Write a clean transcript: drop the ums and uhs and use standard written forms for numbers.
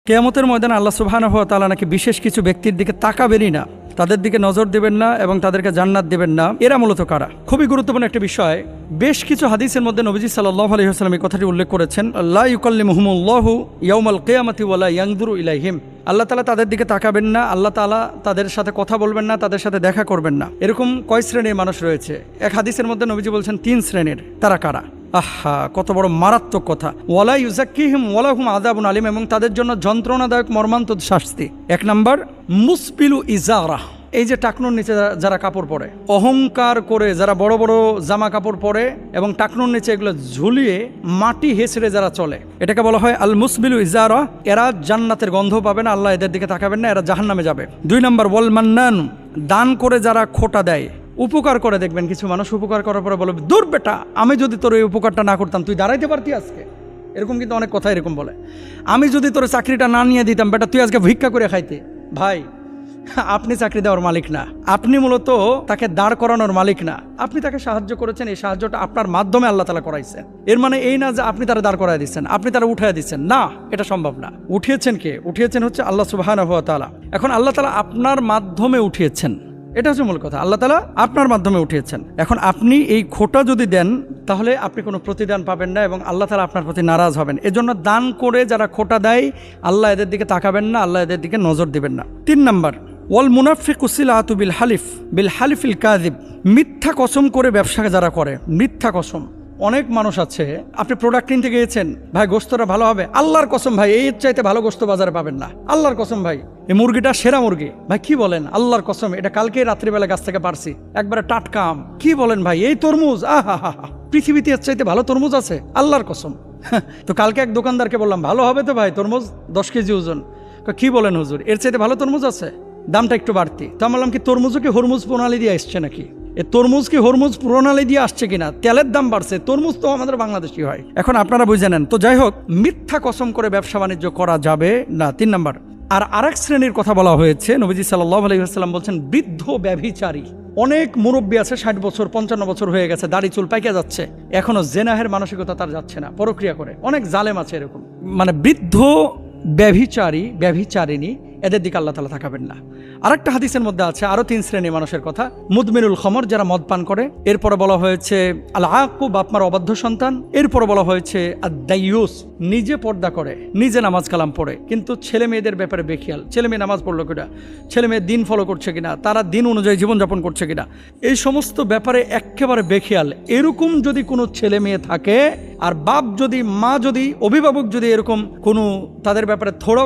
কিয়ামতের ময়দানে আল্লাহ সুবহানাহু ওয়া তাআলা নাকি বিশেষ কিছু ব্যক্তির দিকে তাকাবেনই না, তাদের দিকে নজর দেবেন না এবং তাদেরকে জান্নাত দেবেন না। এরা মূলত কারা? খুবই গুরুত্বপূর্ণ একটা বিষয়। বেশ কিছু হাদিসের মধ্যে নবীজি সাল্লাল্লাহু আলাইহি ওয়াসাল্লাম এই কথাটি উল্লেখ করেছেন, লা ইউকাল্লিমুহুমুল্লাহু ইয়াউমাল কিয়ামাতি ওয়া লা ইয়ানজুরু ইলাইহিম। আল্লাহ তাআলা তাদের দিকে তাকাবেন না, আল্লাহ তাআলা তাদের সাথে কথা বলবেন না, তাদের সাথে দেখা করবেন না। এরকম কয় শ্রেণীর মানুষ রয়েছে? এক হাদিসের মধ্যে নবীজি বলছেন 3 শ্রেণীর। তারা কারা? আহা, কত বড় মারাত্মক কথা! ওয়ালা ইউজাক্কিহিম ওয়ালা হুম আযাবুন আলিম, এবং তাদের জন্য যন্ত্রণাদায়ক মর্মান্তিক শাস্তি। 1 নাম্বার মুসপিলু ইজারা, এই যে টাকনুর নিচে যারা কাপড় পরে, অহংকার করে যারা বড় বড় জামা কাপড় পরে এবং টাকনুর নিচে এগুলো ঝুলিয়ে মাটি হেসড়ে যারা চলে, এটাকে বলা হয় আল মুসবিলু ইজারা। এরা জান্নাতের গন্ধ পাবে না, আল্লাহ এদের দিকে তাকাবেন না, এরা জাহান্নামে যাবে। 2 নাম্বার ওয়াল মান্নান, দান করে যারা খোটা দেয়, উপকার করে। দেখবেন কিছু মানুষ উপকার করার পরে বলবে, দূর বেটা, আমি যদি তোর এই উপকারটা না করতাম তুই দাঁড়াইতে পারতি আজকে। এরকম কিন্তু অনেক কথা এরকম বলে, আমি যদি তোর চাকরিটা না নিয়ে দিতাম বেটা, তুই আজকে ভিক্ষা করে খাইতে। ভাই, আপনি চাকরি দেওয়ার মালিক না, আপনি মূলত তাকে দাঁড় করানোর মালিক না। আপনি তাকে সাহায্য করেছেন, এই সাহায্যটা আপনার মাধ্যমে আল্লাহ তাআলা করাইছেন। এর মানে এই না যে আপনি তারা দাঁড় করাই দিচ্ছেন, আপনি তারা উঠাই দিচ্ছেন, না, এটা সম্ভব না। উঠিয়েছেন কে? উঠিয়েছেন হচ্ছে আল্লাহ সুবহানাহু ওয়া তাআলা। এখন আল্লাহ তাআলা আপনার মাধ্যমে উঠিয়েছেন, এটা হচ্ছে মূল কথা। আল্লাহ তাআলা আপনার মাধ্যমে উঠিয়েছেন। এখন আপনি এই খোটা যদি দেন তাহলে আপনি কোনো প্রতিদান পাবেন না এবং আল্লাহ তাআলা আপনার প্রতি নারাজ হবেন। এজন্য দান করে যারা খোটা দেয়, আল্লাহ এদের দিকে তাকাবেন না, আল্লাহ এদের দিকে নজর দিবেন না। 3 নাম্বার ওয়াল মুনাফিকু সিলাতু বিল হালিফিল কাযিব, মিথ্যা কসম করে ব্যবসা যারা করে, মিথ্যা কসম। অনেক মানুষ আছে, আপনি প্রোডাক্ট কিনতে গিয়েছেন, ভাই গোস্তটা ভালো হবে, আল্লাহর কসম ভাই এই চাইতে ভালো গোস্ত বাজারে পাবেন না, আল্লাহর কসম ভাই এই মুরগিটা সেরা মুরগি। ভাই কি বলেন? আল্লাহর কসম এটা কালকে রাত্রিবেলা গাছ থেকে পারছি, একবারে টাটকা আম। কি বলেন ভাই? এই তরমুজ, আহা হা হা, পৃথিবীতে এর চাইতে ভালো তরমুজ আছে, আল্লাহর কসম। তো কালকে এক দোকানদারকে বললাম, ভালো হবে তো ভাই তরমুজ, 10 কেজি ওজন। কি বলেন হুজুর, এর চাইতে ভালো তরমুজ আছে, দামটা একটু বাড়তি। তো আমি বললাম, কি তরমুজও কি হরমুজ প্রণালী দিয়ে আসছে নাকি? এ তরমুজ কি হরমুজ প্রণালী দিয়ে আসছে কিনা? তেলের দাম বাড়ছে, তরমুজ তো আমাদের বাংলাদেশি হয়। এখন আপনারা বুঝে নেন। তো যাই হোক, মিথ্যা কসম করে ব্যবসা বাণিজ্য করা যাবে না। 3 নাম্বার। আর আরেক শ্রেণীর কথা বলা হয়েছে, নবীজি সাল্লাল্লাহু আলাইহি ওয়াসাল্লাম বলছেন বৃদ্ধ ব্যভিচারী। অনেক মুরব্বী আছে, 60 বছর 55 বছর হয়ে গেছে, দাড়ি চুল পাইকে যাচ্ছে, এখনো জেনাহের মানসিকতা তার যাচ্ছে না, পরক্রিয়া করে। অনেক জালেম আছে এরকম, মানে বৃদ্ধ ব্যভিচারী ব্যভিচারিণী, এদের দিকে আল্লাহ তাআলা তাকাবেন না। আরেকটা হাদিসের মধ্যে আছে আরো 3 শ্রেণীর মানুষের কথা। মুদমিনুল খমর, যারা মদ পান করে। এরপরে বলা হয়েছে আল আক্কু, বাপ মার অবাধ্য সন্তান। এরপরে বলা হয়েছে আদ-দাইয়ুস, নিজে পর্দা করে, নিজে নামাজ কালাম পড়ে, কিন্তু ছেলে মেয়েদের ব্যাপারে বেখিয়াল। ছেলে মেয়ে নামাজ পড়লো কিনা, ছেলে মেয়ে দিন ফলো করছে কিনা, তারা দিন অনুযায়ী জীবনযাপন করছে কিনা, এই সমস্ত ব্যাপারে একেবারে বেখিয়াল। এরকম যদি কোনো ছেলে মেয়ে থাকে, আর বাপ যদি, মা যদি, অভিভাবক যদি এরকম কোনো তাদের ব্যাপারে থোড়াও